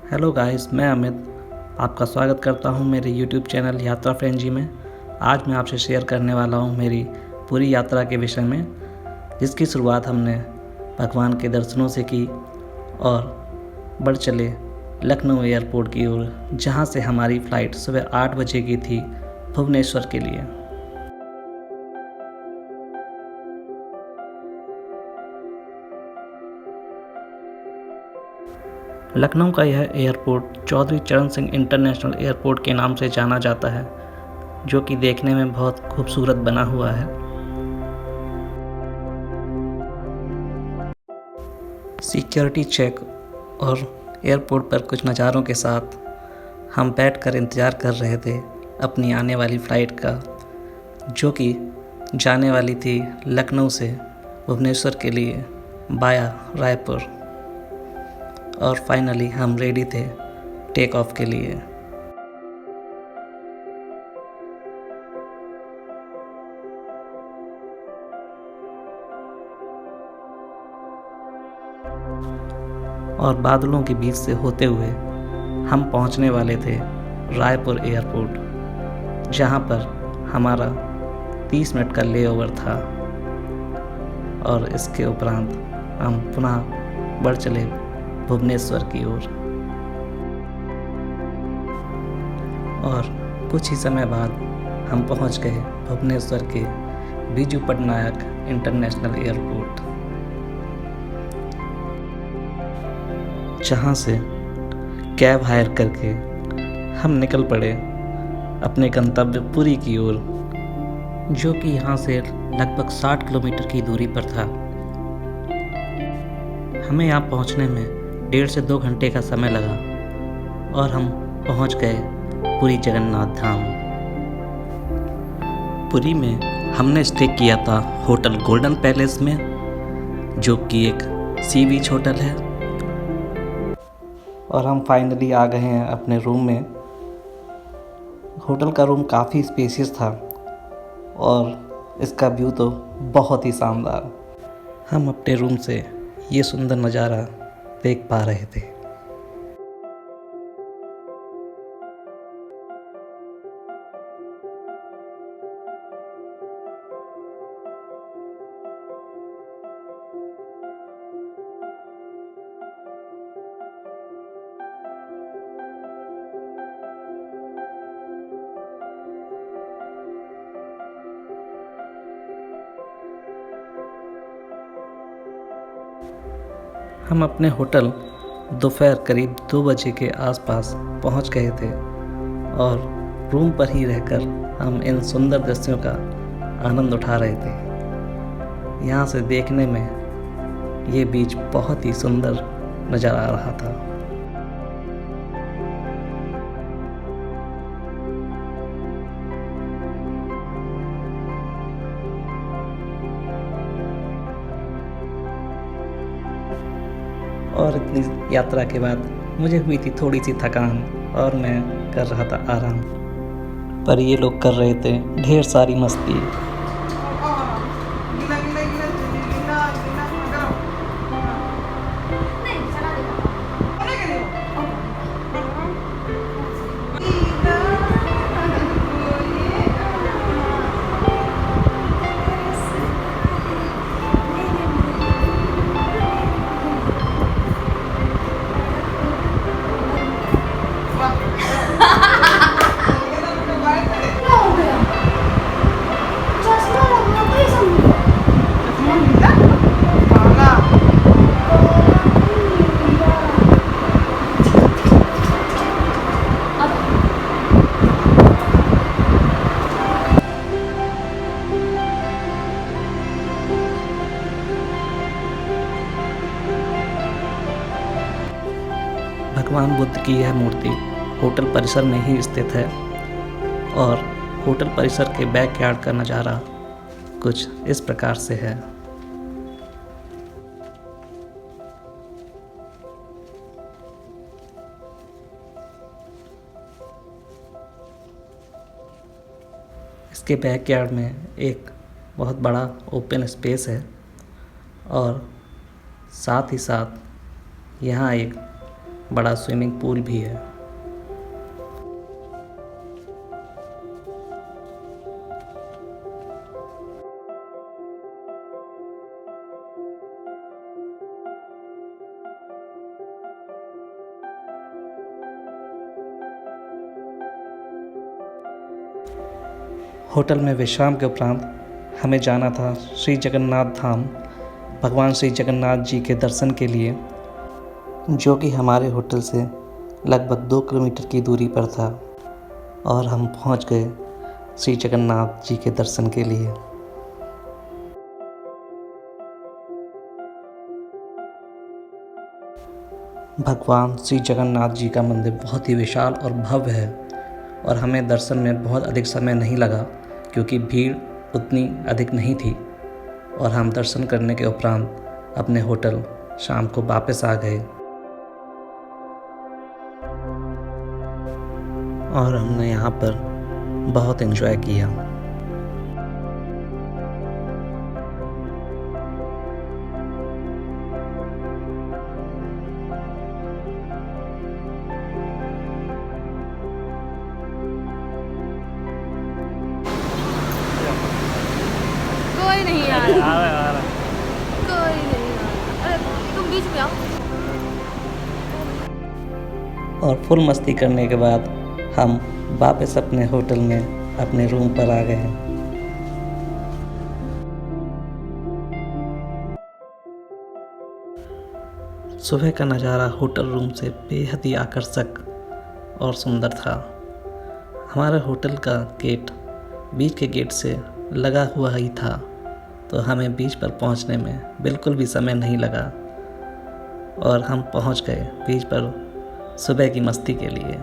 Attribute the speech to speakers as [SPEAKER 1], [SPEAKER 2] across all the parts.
[SPEAKER 1] Hello guys, मैं अमित आपका स्वागत करता हूं मेरे यूट्यूब चैनल यात्रा फ्रेंजी में। आज मैं आपसे शेयर करने वाला हूं मेरी पूरी यात्रा के विषय में, जिसकी शुरुआत हमने भगवान के दर्शनों से की और बढ़ चले लखनऊ एयरपोर्ट की ओर, जहां से हमारी फ़्लाइट सुबह 8 बजे की थी भुवनेश्वर के लिए। लखनऊ का यह एयरपोर्ट चौधरी चरण सिंह इंटरनेशनल एयरपोर्ट के नाम से जाना जाता है, जो कि देखने में बहुत खूबसूरत बना हुआ है। सिक्योरिटी चेक और एयरपोर्ट पर कुछ नज़ारों के साथ हम बैठकर इंतज़ार कर रहे थे अपनी आने वाली फ़्लाइट का, जो कि जाने वाली थी लखनऊ से भुवनेश्वर के लिए बाया रायपुर। और फाइनली हम रेडी थे टेक ऑफ के लिए। और बादलों के बीच से होते हुए हम पहुंचने वाले थे रायपुर एयरपोर्ट, जहां पर हमारा 30 मिनट का लेओवर था। और इसके उपरांत हम पुनः बढ़ चले भुवनेश्वर की ओर। और कुछ ही समय बाद हम पहुंच गए भुवनेश्वर के बीजू पटनायक इंटरनेशनल एयरपोर्ट, जहां से कैब हायर करके हम निकल पड़े अपने गंतव्य पुरी की ओर, जो कि यहाँ से लगभग 60 किलोमीटर की दूरी पर था। हमें यहाँ पहुँचने में 1.5 से 2 घंटे का समय लगा और हम पहुँच गए पुरी जगन्नाथ धाम। पुरी में हमने स्टे किया था होटल गोल्डन पैलेस में, जो कि एक सी बीच होटल है। और हम फाइनली आ गए हैं अपने रूम में। होटल का रूम काफ़ी स्पेशियस था और इसका व्यू तो बहुत ही शानदार। हम अपने रूम से ये सुंदर नज़ारा देख पा रहे थे। हम अपने होटल दोपहर करीब 2 बजे के आसपास पहुंच गए थे और रूम पर ही रहकर हम इन सुंदर दृश्यों का आनंद उठा रहे थे। यहाँ से देखने में ये बीच बहुत ही सुंदर नज़र आ रहा था। और इतनी यात्रा के बाद मुझे हुई थी थोड़ी सी थकान और मैं कर रहा था आराम, पर ये लोग कर रहे थे ढेर सारी मस्ती। भगवान बुद्ध की यह मूर्ति होटल परिसर में ही स्थित है और होटल परिसर के बैकयार्ड का नज़ारा कुछ इस प्रकार से है। इसके बैकयार्ड में एक बहुत बड़ा ओपन स्पेस है और साथ ही साथ यहाँ एक बड़ा स्विमिंग पूल भी है। होटल में विश्राम के उपरांत हमें जाना था श्री जगन्नाथ धाम, भगवान श्री जगन्नाथ जी के दर्शन के लिए, जो कि हमारे होटल से लगभग 2 किलोमीटर की दूरी पर था। और हम पहुंच गए श्री जगन्नाथ जी के दर्शन के लिए। भगवान श्री जगन्नाथ जी का मंदिर बहुत ही विशाल और भव्य है और हमें दर्शन में बहुत अधिक समय नहीं लगा क्योंकि भीड़ उतनी अधिक नहीं थी और हम दर्शन करने के उपरांत अपने होटल शाम को वापस आ गए। और हमने यहाँ पर बहुत एंजॉय किया।
[SPEAKER 2] कोई नहीं आ रहा। कोई नहीं आ रहा। अरे तुम बीच में आओ।
[SPEAKER 1] और फुल मस्ती करने के बाद हम वापस अपने होटल में अपने रूम पर आ गए। सुबह का नज़ारा होटल रूम से बेहद ही आकर्षक और सुंदर था। हमारे होटल का गेट बीच के गेट से लगा हुआ ही था, तो हमें बीच पर पहुंचने में बिल्कुल भी समय नहीं लगा और हम पहुंच गए बीच पर सुबह की मस्ती के लिए।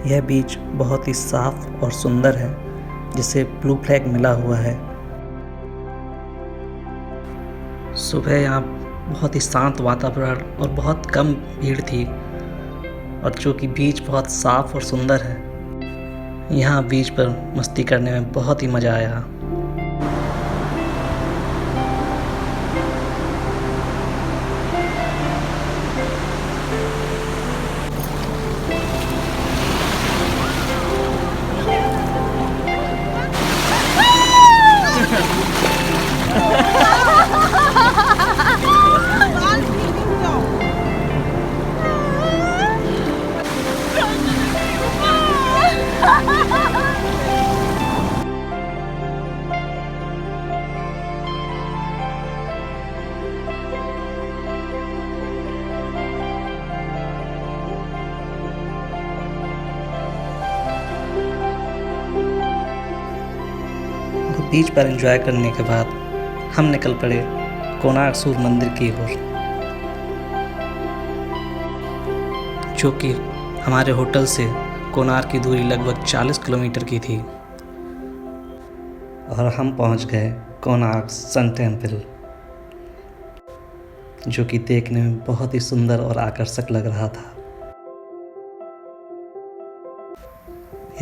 [SPEAKER 1] यह बीच बहुत ही साफ और सुंदर है, जिसे ब्लू फ्लैग मिला हुआ है। सुबह यहाँ बहुत ही शांत वातावरण और बहुत कम भीड़ थी, और जो कि बीच बहुत साफ और सुंदर है। यहाँ बीच पर मस्ती करने में बहुत ही मज़ा आया। बीच पर एंजॉय करने के बाद हम निकल पड़े कोणार्क सूर्य मंदिर की ओर, जो कि हमारे होटल से कोणार्क की दूरी लगभग 40 किलोमीटर की थी। और हम पहुंच गए कोणार्क सन टेम्पल, जो कि देखने में बहुत ही सुंदर और आकर्षक लग रहा था।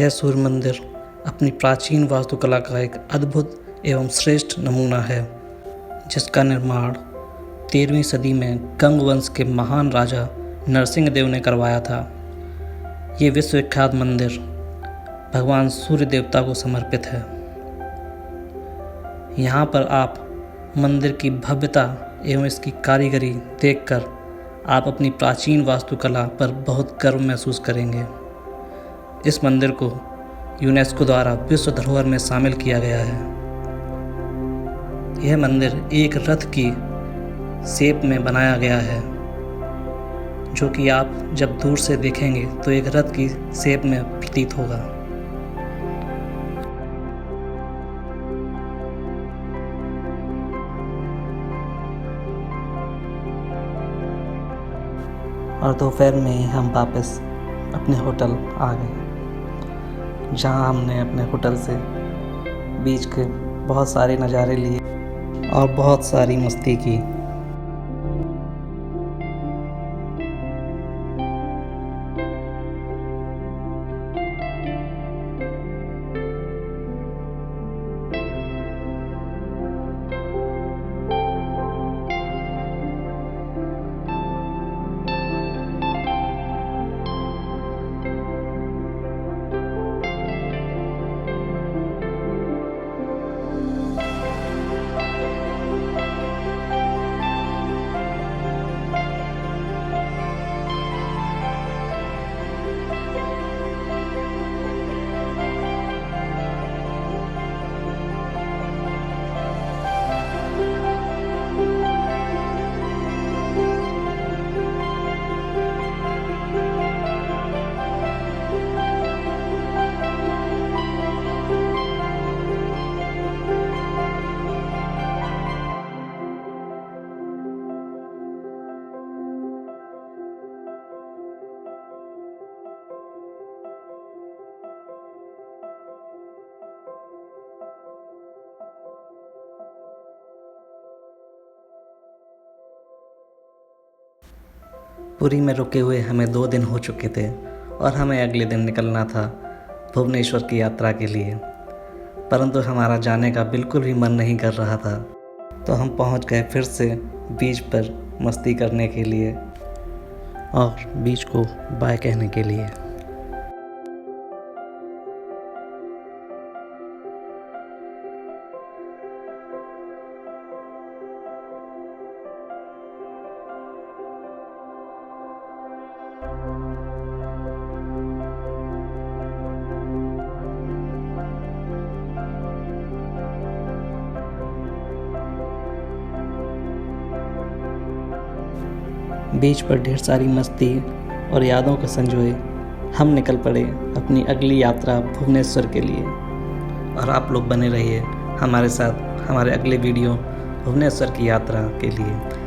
[SPEAKER 1] यह सूर्य मंदिर अपनी प्राचीन वास्तुकला का एक अद्भुत एवं श्रेष्ठ नमूना है, जिसका निर्माण 13वीं सदी में गंग वंश के महान राजा नरसिंह देव ने करवाया था। ये विश्वविख्यात मंदिर भगवान सूर्य देवता को समर्पित है। यहाँ पर आप मंदिर की भव्यता एवं इसकी कारीगरी देखकर आप अपनी प्राचीन वास्तुकला पर बहुत गर्व महसूस करेंगे। इस मंदिर को यूनेस्को द्वारा विश्व धरोहर में शामिल किया गया है। यह मंदिर एक रथ की शेप में बनाया गया है, जो कि आप जब दूर से देखेंगे तो एक रथ की शेप में प्रतीत होगा। और दोपहर में हम वापस अपने होटल आ गए, जहां हमने अपने होटल से बीच के बहुत सारे नज़ारे लिए और बहुत सारी मस्ती की। पुरी में रुके हुए हमें 2 दिन हो चुके थे और हमें अगले दिन निकलना था भुवनेश्वर की यात्रा के लिए, परंतु हमारा जाने का बिल्कुल भी मन नहीं कर रहा था। तो हम पहुंच गए फिर से बीच पर मस्ती करने के लिए और बीच को बाय कहने के लिए। बीच पर ढेर सारी मस्ती और यादों को संजोए हम निकल पड़े अपनी अगली यात्रा भुवनेश्वर के लिए। और आप लोग बने रहिए हमारे साथ हमारे अगले वीडियो भुवनेश्वर की यात्रा के लिए।